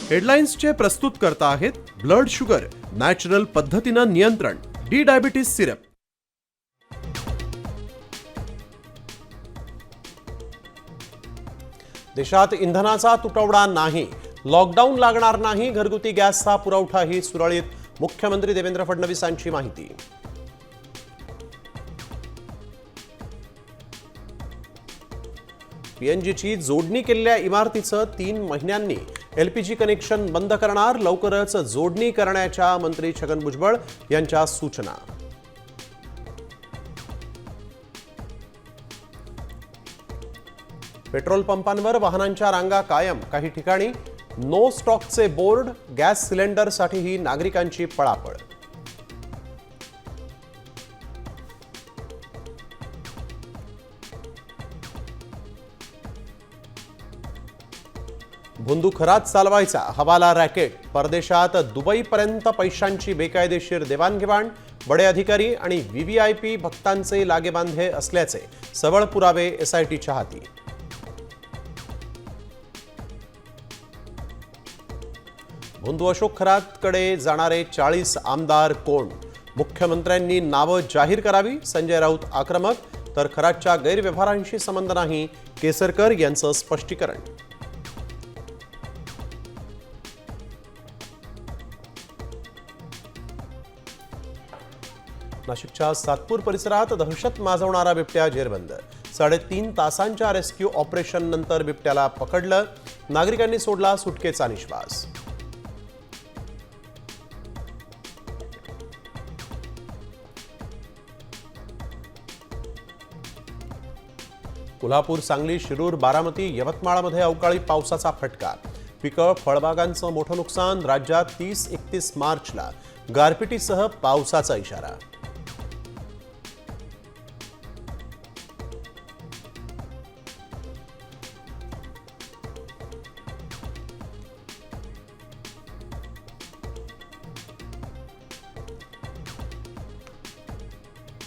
हेडलाइन्सचे प्रस्तुत करता आहेत ब्लड शुगर नॅचरल पद्धतीनं नियंत्रण डी डायबिटीज सिरप। देशात इंधनाचा तुटवडा नाही, लॉकडाऊन लागणार नाही, घरगुती गॅसचा पुरवठाही सुरळीत। मुख्यमंत्री देवेंद्र फडणवीसांची माहिती। पीएनजीची जोडणी केलेल्या इमारतीचं 3 महिन्यांनी एलपीजी कनेक्शन बंद करणार, लवकरच जोडणी करण्याच्या मंत्री छगन भुजबळ यांच्या सूचना। पेट्रोल पंपांवर वाहनांच्या रांगा कायम, काही ठिकाणी नो स्टॉकचे बोर्ड, गॅस सिलेंडरसाठीही नागरिकांची पळापळ। भोंदू खरात चालवायचा हवाला रॅकेट, परदेशात दुबईपर्यंत पैशांची बेकायदेशीर देवाणघेवाण, बडे अधिकारी आणि व्हीव्हीआयपी भक्तांचे लागेबांधे असल्याचे सबळ पुरावे एसआयटीच्या हाती। भोंदू अशोक खरातकडे जाणारे 40 आमदार कोण? मुख्यमंत्र्यांनी नावं जाहीर करावी, संजय राऊत आक्रमक। तर खरातच्या गैरव्यवहारांशी संबंध नाही, केसरकर यांचं स्पष्टीकरण। नाशिकच्या सातपूर परिसरात दहशत माजवणारा बिबट्या जेरबंद, 3.5 तासांच्या रेस्क्यू ऑपरेशन नंतर बिबट्याला पकडलं, नागरिकांनी सोडला सुटकेचा निश्वास। कोल्हापूर, सांगली, शिरूर, बारामती, यवतमाळमध्ये अवकाळी पावसाचा फटका, पिकं फळबागांचं मोठं नुकसान। राज्यात 30-31 मार्चला गारपिटीसह पावसाचा इशारा।